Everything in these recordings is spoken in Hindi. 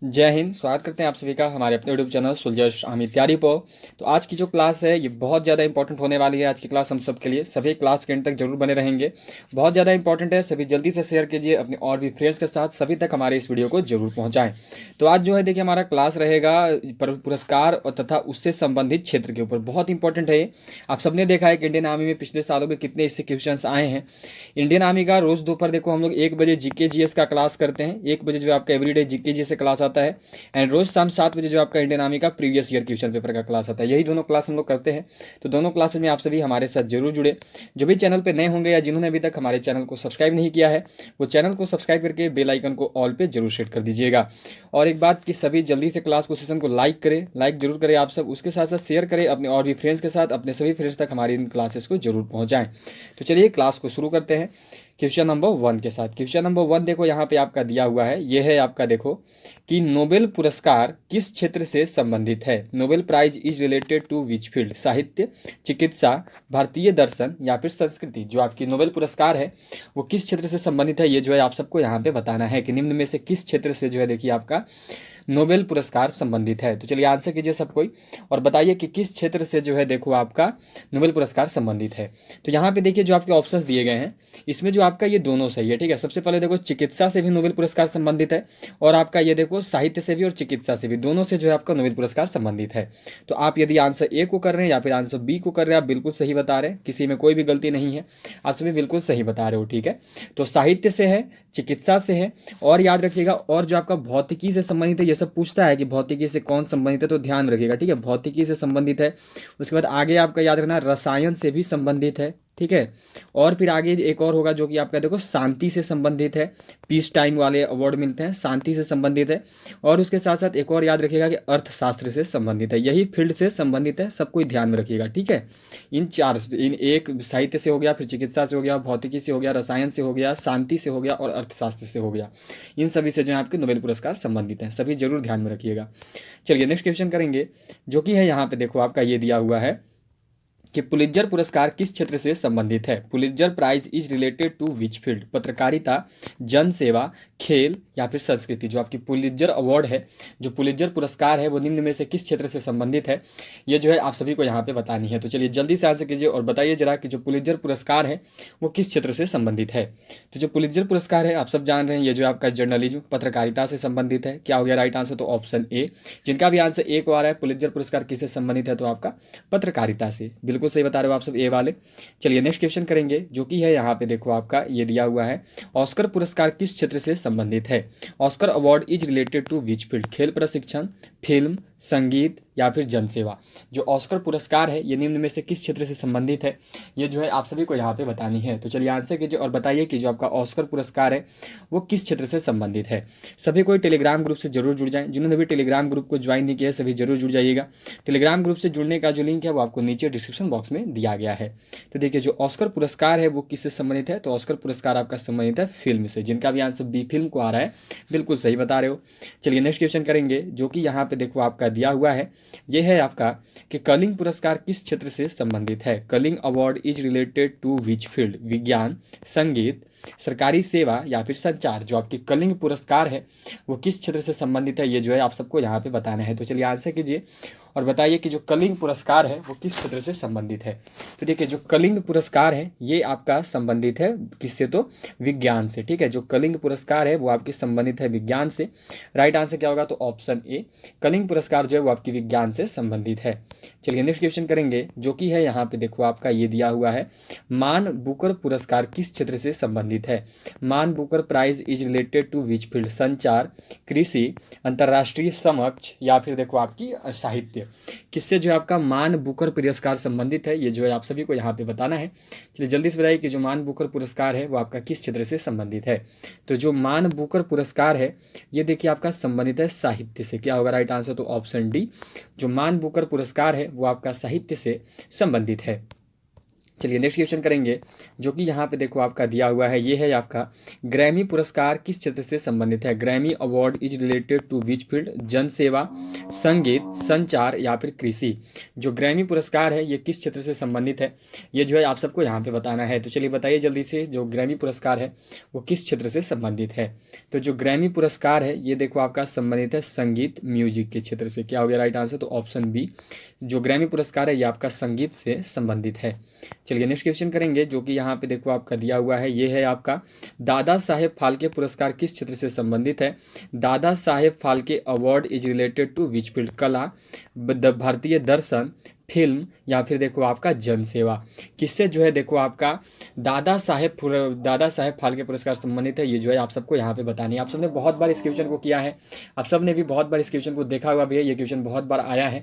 जय हिंद। स्वागत करते हैं आप सभी का हमारे अपने यूट्यूब चैनल सुलझश अहमद तैयारी पर। तो आज की जो क्लास है ये बहुत ज़्यादा इंपॉर्टेंट होने वाली है। आज की क्लास हम सब के लिए, सभी क्लास के एंड तक जरूर बने रहेंगे। बहुत ज़्यादा इंपॉर्टेंट है, सभी जल्दी से शेयर कीजिए अपने और भी फ्रेंड्स के साथ, सभी तक हमारे इस वीडियो को जरूर पहुँचाएँ। तो आज जो है देखिए हमारा क्लास रहेगा पुरस्कार और तथा उससे संबंधित क्षेत्र के ऊपर। बहुत इंपॉर्टेंट है ये। आप सबने देखा है कि इंडियन आर्मी में पिछले सालों में कितने इससे क्वेश्चन आए हैं। इंडियन आर्मी का रोज़ दोपहर देखो हम लोग 1 बजे जीके जीएस का क्लास करते हैं। 1 बजे जो है आपका एवरीडे जीके जीएस से क्लास आता है एंड रोज शाम 7 बजे जो आपका इंडियन आर्मी का प्रीवियस ईयर क्वेश्चन पेपर का क्लास आता है। यही दोनों क्लास हम लोग करते हैं। तो दोनों क्लासेस में आप सभी हमारे साथ जरूर जुड़े। जो भी चैनल पे नए होंगे या जिन्होंने अभी तक हमारे चैनल को सब्सक्राइब नहीं किया है वो चैनल को सब्सक्राइब करके बेल आइकन को ऑल पे जरूर सेट कर दीजिएगा। और एक बात कि सभी जल्दी से क्लास को सेशन को लाइक करें, लाइक जरूर करें आप सब। उसके साथ साथ शेयर करें अपने और भी फ्रेंड्स के साथ, अपने सभी फ्रेंड्स तक हमारी इन क्लासेस को जरूर पहुंचाएं। तो चलिए क्लास को शुरू करते हैं क्वेश्चन नंबर 1 के साथ। क्वेश्चन नंबर 1 देखो यहाँ पे आपका दिया हुआ है, ये है आपका देखो कि नोबेल पुरस्कार किस क्षेत्र से संबंधित है। Nobel prize is related to which field. साहित्य, चिकित्सा, भारतीय दर्शन या फिर संस्कृति। जो आपकी नोबेल पुरस्कार है वो किस क्षेत्र से संबंधित है, ये जो है आप सबको यहाँ पे बताना है कि निम्न में से किस क्षेत्र से जो है देखिए आपका नोबेल पुरस्कार संबंधित है। तो चलिए आंसर कीजिए सब कोई और बताइए कि किस क्षेत्र से जो है देखो आपका नोबेल पुरस्कार संबंधित है। तो यहाँ पे देखिए जो आपके ऑप्शंस दिए गए हैं इसमें जो आपका ये दोनों सही है। ठीक है, सबसे पहले देखो चिकित्सा से भी नोबेल पुरस्कार संबंधित है और आपका ये देखो साहित्य से भी और चिकित्सा से भी, दोनों से जो है आपका नोबेल पुरस्कार संबंधित है। तो आप यदि आंसर ए को कर रहे हैं या फिर आंसर बी को कर रहे हैं, आप बिल्कुल सही बता रहे हैं, किसी में कोई भी गलती नहीं है, आप सभी बिल्कुल सही बता रहे हो। ठीक है, तो साहित्य से है, चिकित्सा से है और याद रखिएगा और जो आपका भौतिकी से संबंधित है, ये सब पूछता है कि भौतिकी से कौन संबंधित है, तो ध्यान रखिएगा। ठीक है, भौतिकी से संबंधित है। उसके बाद आगे आपका याद रखना रसायन से भी संबंधित है। ठीक है, और फिर आगे एक और होगा जो कि आपका देखो शांति से संबंधित है। पीस टाइम वाले अवार्ड मिलते हैं, शांति से संबंधित है। और उसके साथ साथ एक और याद रखिएगा कि अर्थशास्त्र से संबंधित है। यही फील्ड से संबंधित है, सब कोई ध्यान में रखिएगा। ठीक है, इन चार, इन एक साहित्य से हो गया, फिर चिकित्सा से हो गया, भौतिकी से हो गया, रसायन से हो गया, शांति से हो गया और अर्थशास्त्र से हो गया। इन सभी से जो है आपके नोबेल पुरस्कार संबंधित हैं, सभी जरूर ध्यान में रखिएगा। चलिए नेक्स्ट क्वेश्चन करेंगे जो कि है यहाँ पे देखो आपका ये दिया हुआ है कि पुलित्जर पुरस्कार किस क्षेत्र से संबंधित है। Pulitzer prize is related to which field. पत्रकारिता, जन सेवा, खेल या फिर संस्कृति। जो आपकी पुलित्जर अवार्ड है, जो पुलित्जर पुरस्कार है वो निम्न में से किस क्षेत्र से संबंधित है, ये जो है आप सभी को यहाँ पे बतानी है। तो चलिए जल्दी से आंसर कीजिए और बताइए जरा कि जो पुलित्जर पुरस्कार है वो किस क्षेत्र से संबंधित है। तो जो पुलित्जर पुरस्कार है आप सब जान रहे हैं, ये जो आपका जर्नलिज्म, पत्रकारिता से संबंधित है। क्या हो गया राइट आंसर, तो ऑप्शन ए। जिनका भी आंसर ए को आ रहा है पुलित्जर पुरस्कार किससे संबंधित है, तो आपका पत्रकारिता से। बिल्कुल सही बता रहे हो आप सब ए वाले। चलिए नेक्स्ट क्वेश्चन करेंगे जो कि है यहाँ पे देखो आपका ये दिया हुआ है, ऑस्कर पुरस्कार किस क्षेत्र से संबंधित है। Oscar award is related to which field. खेल प्रशिक्षण, फिल्म, संगीत या फिर जनसेवा। जो ऑस्कर पुरस्कार है ये निम्न में से किस क्षेत्र से संबंधित है, ये जो है आप सभी को यहाँ पे बतानी है। तो चलिए आंसर कीजिए और बताइए कि जो आपका ऑस्कर पुरस्कार है वो किस क्षेत्र से संबंधित है। सभी कोई टेलीग्राम ग्रुप से जरूर जुड़ जाएं। जिन्होंने भी टेलीग्राम ग्रुप को ज्वाइन नहीं किया है सभी जरूर जुड़ जाइएगा। टेलीग्राम ग्रुप से जुड़ने का जो लिंक है वो आपको नीचे डिस्क्रिप्शन बॉक्स में दिया गया है। तो देखिए जो ऑस्कर पुरस्कार है वो किससे संबंधित है, तो ऑस्कर पुरस्कार आपका संबंधित है फिल्म से। जिनका भी आंसर बी फिल्म को आ रहा है बिल्कुल सही बता रहे हो। चलिए नेक्स्ट क्वेश्चन करेंगे जो कि यहाँ पे देखो आपका दिया हुआ है, ये है आपका कि कलिंग पुरस्कार किस क्षेत्र से संबंधित है। Kalinga award is related to which field. विज्ञान, संगीत, सरकारी सेवा या फिर संचार। जो आपकी कलिंग पुरस्कार है वो किस क्षेत्र से संबंधित है, ये जो है आप सबको यहाँ पे बताना है। तो चलिए आंसर कीजिए और बताइए कि जो कलिंग पुरस्कार है वो किस क्षेत्र से संबंधित है। तो देखिए जो कलिंग पुरस्कार है ये आपका संबंधित है किससे, तो विज्ञान से। ठीक है, जो कलिंग पुरस्कार है वो आपकी संबंधित है विज्ञान से। राइट आंसर क्या होगा, तो ऑप्शन ए। कलिंग पुरस्कार जो है वो आपकी विज्ञान से संबंधित है। चलिए नेक्स्ट क्वेश्चन करेंगे जो कि है यहाँ पे देखो आपका ये दिया हुआ है, मान बुकर पुरस्कार किस क्षेत्र से संबंधित है। Man Booker prize is related to which field. संचार, कृषि, अंतर्राष्ट्रीय समक्ष या फिर देखो आपकी साहित्य। किससे जो है आपका मान बुकर पुरस्कार संबंधित है, ये जो है आप सभी को यहाँ पे बताना है। चलिए जल्दी से बताइए कि जो मान बुकर पुरस्कार है वो आपका किस क्षेत्र से संबंधित है। तो जो मान बुकर पुरस्कार है ये देखिए आपका संबंधित है साहित्य से। क्या होगा राइट आंसर, तो ऑप्शन डी। जो मान बुकर पुरस्कार है वो आपका साहित्य से संबंधित है। चलिए नेक्स्ट क्वेश्चन करेंगे, जो कि यहाँ पे देखो आपका दिया हुआ है, ये है आपका ग्रैमी पुरस्कार किस क्षेत्र से संबंधित है। Grammy award is related to which field, जन सेवा, संगीत, संचार या फिर कृषि। जो ग्रैमी पुरस्कार है ये किस क्षेत्र से संबंधित है, ये जो है आप सबको यहाँ पे बताना है। तो चलिए बताइए जल्दी से, जो ग्रैमी पुरस्कार है वो किस क्षेत्र से संबंधित है। तो जो ग्रैमी पुरस्कार है ये देखो आपका संबंधित है संगीत म्यूजिक के क्षेत्र से। क्या हो गया राइट आंसर, तो ऑप्शन बी, जो ग्रैमी पुरस्कार है ये आपका संगीत से संबंधित है। चलिए नेक्स्ट क्वेश्चन करेंगे, जो कि यहाँ पे देखो आपका दिया हुआ है, ये है आपका दादा साहेब फाल्के पुरस्कार किस क्षेत्र से संबंधित है। Dada Saheb Phalke award is related to which field, कला, भारतीय दर्शन, फिल्म या फिर देखो आपका जन सेवा। किससे जो है देखो आपका दादा साहेब फाल्के पुरस्कार संबंधित है, ये जो है आप सबको यहाँ पे बतानी है। आप सबने बहुत बार इस क्वेश्चन को किया है, आप सब ने भी बहुत बार इस क्वेश्चन को देखा हुआ भी है, ये क्वेश्चन बहुत बार आया है।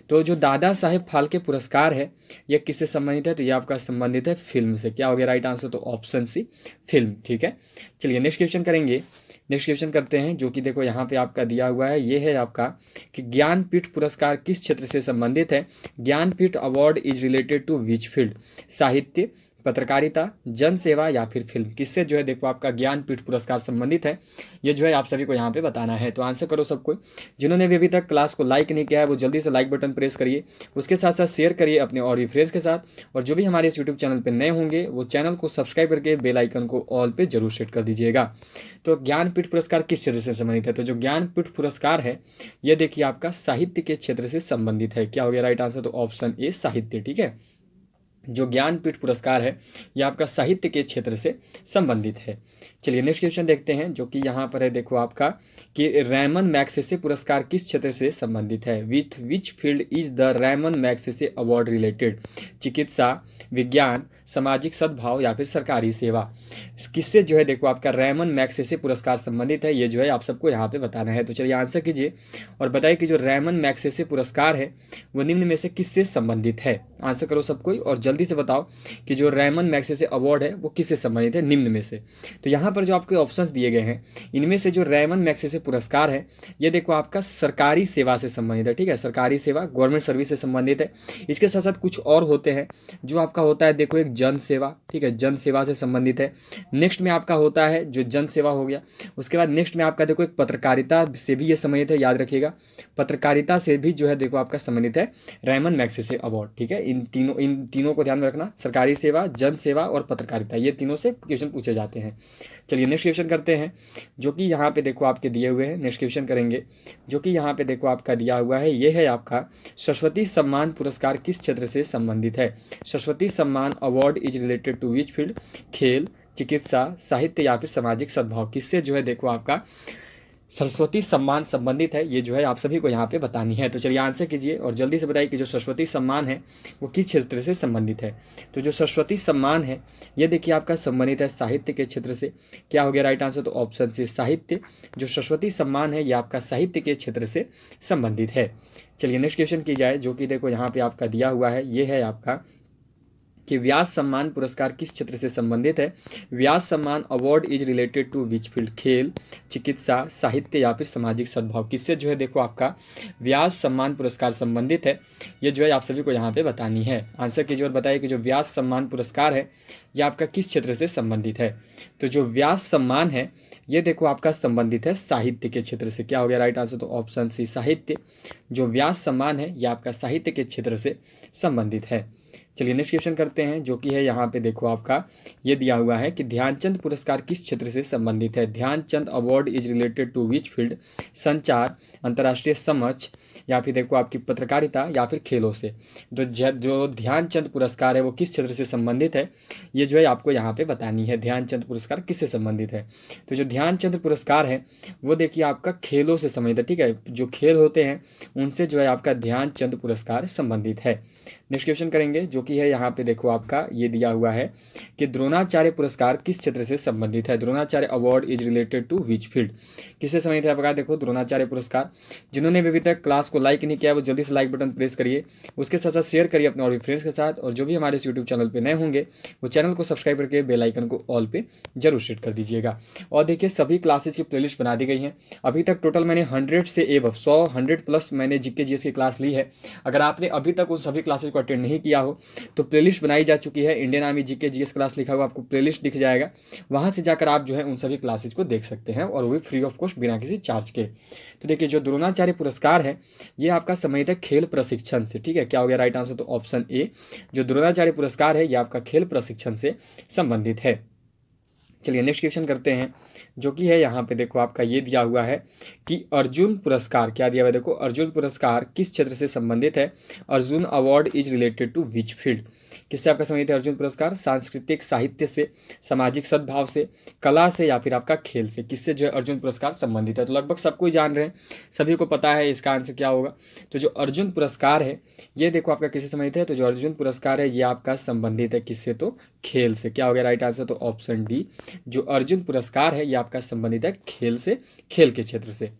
तो जो दादा साहेब फाल्के पुरस्कार है ये किससे संबंधित है, तो ये आपका संबंधित है फिल्म से। क्या हो गया राइट आंसर, तो ऑप्शन सी, फिल्म। ठीक है, चलिए नेक्स्ट क्वेश्चन करेंगे। नेक्स्ट क्वेश्चन करते हैं, जो कि देखो यहाँ पे आपका दिया हुआ है, ये है आपका कि ज्ञानपीठ पुरस्कार किस क्षेत्र से संबंधित है। Jnanpith award is related to which field, साहित्य, पत्रकारिता, जन सेवा या फिर फिल्म। किससे जो है देखो आपका ज्ञानपीठ पुरस्कार संबंधित है, ये जो है आप सभी को यहाँ पे बताना है। तो आंसर करो सबको। जिन्होंने भी अभी तक क्लास को लाइक नहीं किया है वो जल्दी से लाइक बटन प्रेस करिए, उसके साथ साथ शेयर करिए अपने और भी फ्रेंड्स के साथ। और जो भी हमारे इस यूट्यूब चैनल पर नए होंगे वो चैनल को सब्सक्राइब करके बेल आइकन को ऑल पे जरूर सेट कर दीजिएगा। तो ज्ञानपीठ पुरस्कार किस क्षेत्र से संबंधित है, तो जो ज्ञानपीठ पुरस्कार है ये देखिए आपका साहित्य के क्षेत्र से संबंधित है। क्या हो गया राइट आंसर, तो ऑप्शन ए, साहित्य। ठीक है, जो ज्ञानपीठ पुरस्कार है यह आपका साहित्य के क्षेत्र से संबंधित है। चलिए नेक्स्ट क्वेश्चन देखते हैं, जो कि यहाँ पर है देखो आपका कि रैमन मैग्सेसे पुरस्कार किस क्षेत्र से संबंधित है। With which field is the Ramon Magsaysay award related, चिकित्सा, विज्ञान, सामाजिक सद्भाव या फिर सरकारी सेवा। किससे जो है देखो आपका रैमन मैग्सेसे पुरस्कार संबंधित है, ये जो है आप सबको यहाँ पे बताना है। तो चलिए आंसर कीजिए और बताइए कि जो रैमन मैग्सेसे पुरस्कार है वो निम्न में से किससे संबंधित है। आंसर करो सबको और जल्दी से बताओ कि जो रैमन मैग्सेसे अवार्ड है वो किससे संबंधित है निम्न में से। तो यहाँ पर जो आपके ऑप्शंस दिए गए हैं इनमें से जो रैमन मैग्सेसे पुरस्कार है ये देखो आपका सरकारी सेवा से संबंधित है। ठीक है, सरकारी सेवा, गवर्नमेंट सर्विस से संबंधित है। इसके साथ साथ कुछ और होते हैं, जो आपका होता है देखो एक जन सेवा। ठीक है, जन सेवा से संबंधित है। नेक्स्ट में आपका होता है जो जन सेवा हो गया, उसके बाद नेक्स्ट में आपका देखो एक पत्रकारिता से भी ये संबंधित है, याद रखिएगा पत्रकारिता से भी जो है देखो आपका संबंधित है रैमन मैग्सेसे अवार्ड। ठीक है, इन तीनों को ध्यान में रखना, सरकारी सेवा, जन सेवा और पत्रकारिता, ये तीनों से क्वेश्चन पूछे जाते हैं। चलिए नेक्स्ट क्वेश्चन करते हैं, जो कि यहाँ पे देखो आपके दिए हुए हैं। नेक्स्ट क्वेश्चन करेंगे, जो कि यहाँ पे देखो आपका दिया हुआ है, ये है आपका सरस्वती सम्मान पुरस्कार किस क्षेत्र से संबंधित है। Saraswati Samman award is related to which field, खेल, चिकित्सा, साहित्य या फिर सामाजिक सद्भाव। किससे जो है देखो आपका सरस्वती सम्मान संबंधित है, ये जो है आप सभी को यहाँ पे बतानी है। तो चलिए आंसर कीजिए और जल्दी से बताइए कि जो सरस्वती सम्मान है वो किस क्षेत्र से संबंधित है। तो जो सरस्वती सम्मान है ये देखिए आपका संबंधित है साहित्य के क्षेत्र से। क्या हो गया राइट आंसर, तो ऑप्शन से, साहित्य। जो सरस्वती सम्मान है ये आपका साहित्य के क्षेत्र से संबंधित है। चलिए नेक्स्ट क्वेश्चन की जाए, जो कि देखो यहाँ पे आपका दिया हुआ है, ये है आपका कि व्यास सम्मान पुरस्कार किस क्षेत्र से संबंधित है। Vyas Samman award is related to which field, खेल, चिकित्सा, साहित्य या फिर सामाजिक सद्भाव। किससे जो है देखो आपका व्यास सम्मान पुरस्कार संबंधित है, ये जो है आप सभी को यहाँ पे बतानी है। आंसर कीजिए और बताइए कि जो व्यास सम्मान पुरस्कार है ये आपका किस क्षेत्र से संबंधित है। तो जो व्यास सम्मान है ये देखो आपका संबंधित है साहित्य के क्षेत्र से। क्या हो गया राइट आंसर, तो ऑप्शन सी, साहित्य। जो व्यास सम्मान है ये आपका साहित्य के क्षेत्र से संबंधित है। चलिए नेक्स्ट क्वेश्चन करते हैं, जो कि है यहाँ पे देखो आपका ये दिया हुआ है कि ध्यानचंद पुरस्कार किस क्षेत्र से संबंधित है। Dhyanchand award is related to which field, संचार, अंतर्राष्ट्रीय समझ या फिर देखो आपकी पत्रकारिता या फिर खेलों से। जो ध्यानचंद पुरस्कार है वो किस क्षेत्र से संबंधित है, ये जो है आपको यहाँ पे बतानी है। ध्यानचंद पुरस्कार किससे संबंधित है, तो जो ध्यानचंद पुरस्कार है वो देखिए आपका खेलों से संबंधित है। ठीक है, जो खेल होते हैं उनसे जो है आपका ध्यानचंद पुरस्कार संबंधित है। नेक्स्ट क्वेश्चन करेंगे, जो कि है यहाँ पे देखो आपका ये दिया हुआ है कि द्रोणाचार्य पुरस्कार किस क्षेत्र से संबंधित है। Dronacharya award is related to which field, किससे संबंधित है आपका देखो द्रोणाचार्य पुरस्कार। जिन्होंने भी अभी तक क्लास को लाइक नहीं किया वो जल्दी से लाइक बटन प्रेस करिए, उसके साथ साथ शेयर करिए अपने और भी फ्रेंड्स के साथ। और जो भी हमारे इस यूट्यूब चैनल पर नए होंगे वो चैनल को सब्सक्राइब करके बेल आइकन को ऑल पे जरूर सेट कर दीजिएगा। और देखिए सभी क्लासेज की प्लेलिस्ट बना दी गई हैं। अभी तक टोटल मैंने 100 से एबव 100 100 प्लस मैंने जीके जीएस की क्लास ली है। अगर आपने अभी तक उन सभी क्लासेज को अटेंड नहीं किया हो तो प्लेलिस्ट बनाई जा चुकी है, Indian army GK GS class लिखा हुआ आपको प्लेलिस्ट दिख जाएगा, वहाँ से जाकर आप जो है उन सभी क्लासेज को देख सकते हैं, और वो भी फ्री ऑफ कॉस्ट बिना किसी चार्ज के। तो देखिए जो द्रोणाचार्य पुरस्कार है ये आपका संबंधित है खेल प्रशिक्षण से, ठीक है। क्या हो गया राइट आंसर, तो ऑप्शन ए जो द्रोणाचार्य पुरस्कार है ये आपका खेल प्रशिक्षण से संबंधित है। चलिए नेक्स्ट क्वेश्चन करते हैं, जो कि है यहाँ पे देखो आपका ये दिया हुआ है कि अर्जुन पुरस्कार, क्या दिया हुआ है देखो, अर्जुन पुरस्कार किस क्षेत्र से संबंधित है, Arjun award is related to which field, किससे आपका संबंधित है अर्जुन पुरस्कार, सांस्कृतिक साहित्य से, सामाजिक सद्भाव से, कला से, या फिर आपका खेल से, किससे जो है अर्जुन पुरस्कार संबंधित है। तो लगभग सबको ही जान रहे हैं, सभी को पता है इसका आंसर क्या होगा। तो जो अर्जुन पुरस्कार है ये देखो आपका किससे संबंधित है, तो जो अर्जुन पुरस्कार है ये आपका संबंधित है किससे, तो खेल से। क्या हो गया राइट आंसर, तो ऑप्शन डी जो अर्जुन पुरस्कार है ये आपका संबंधित है खेल से, खेल के क्षेत्र से।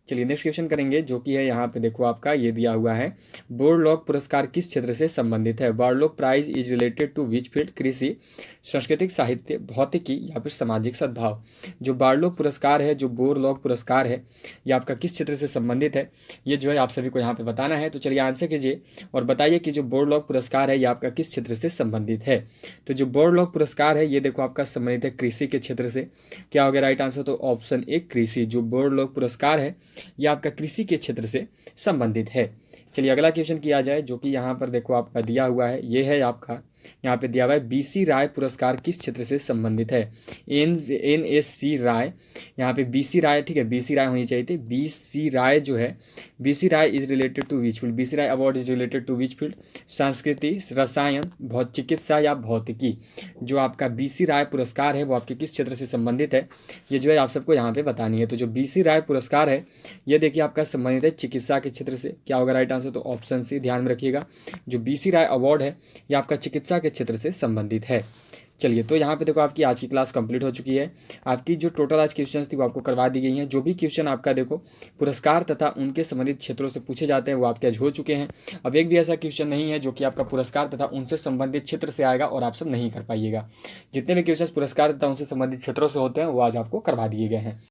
चलिए नेक्स्ट क्वेश्चन करेंगे, जो कि है यहाँ पे देखो आपका ये दिया हुआ है, बोरलॉग पुरस्कार किस क्षेत्र से संबंधित है, Borlaug prize is related to which field, कृषि, सांस्कृतिक साहित्य, भौतिकी, या फिर सामाजिक सद्भाव। जो बोरलॉग पुरस्कार है, जो बोरलॉग पुरस्कार है ये आपका किस क्षेत्र से संबंधित है, ये जो है आप सभी को यहाँ पे बताना है। तो चलिए आंसर कीजिए और बताइए कि जो बोरलॉग पुरस्कार है ये आपका किस क्षेत्र से संबंधित है। तो जो बोरलॉग पुरस्कार है ये देखो आपका संबंधित है कृषि के क्षेत्र से। क्या हो गया राइट आंसर, तो ऑप्शन ए कृषि, जो बोरलॉग पुरस्कार है यह आपका कृषि के क्षेत्र से संबंधित है। चलिए अगला क्वेश्चन किया जाए, जो कि यहाँ पर देखो आपका दिया हुआ है, ये है आपका यहाँ पे दिया हुआ है बीसी राय पुरस्कार किस क्षेत्र से संबंधित है, NSC राय, यहाँ पे बीसी राय, ठीक है बीसी राय होनी चाहिए थी, बीसी राय जो है, B C Roy is related to which field, B C Roy award is related to which field, संस्कृति, रसायन, चिकित्सा या भौतिकी। जो आपका बीसी राय पुरस्कार है वो आपके किस क्षेत्र से संबंधित है, ये जो है आप सबको यहाँ पे बतानी है। तो जो बीसी राय पुरस्कार है ये देखिए आपका संबंधित है चिकित्सा के क्षेत्र से। क्या होगा राइट आंसर, तो ऑप्शन सी, ध्यान में रखिएगा जो बीसी राय अवार्ड है ये आपका चिकित्सा के क्षेत्र से संबंधित है। चलिए तो यहाँ पे देखो आपकी आज की क्लास कंप्लीट हो चुकी है, आपकी जो टोटल आज क्वेश्चंस थी वो आपको करवा दी गई हैं। जो भी क्वेश्चन आपका देखो पुरस्कार तथा उनके संबंधित क्षेत्रों से पूछे जाते हैं वो आपके आज हो चुके हैं। अब एक भी ऐसा क्वेश्चन नहीं है जो कि आपका पुरस्कार तथा उनसे संबंधित क्षेत्र से आएगा और आप सब नहीं कर पाइएगा। जितने भी क्वेश्चन पुरस्कार तथा उनसे संबंधित क्षेत्रों से होते हैं वो आज आपको करवा दिए गए हैं।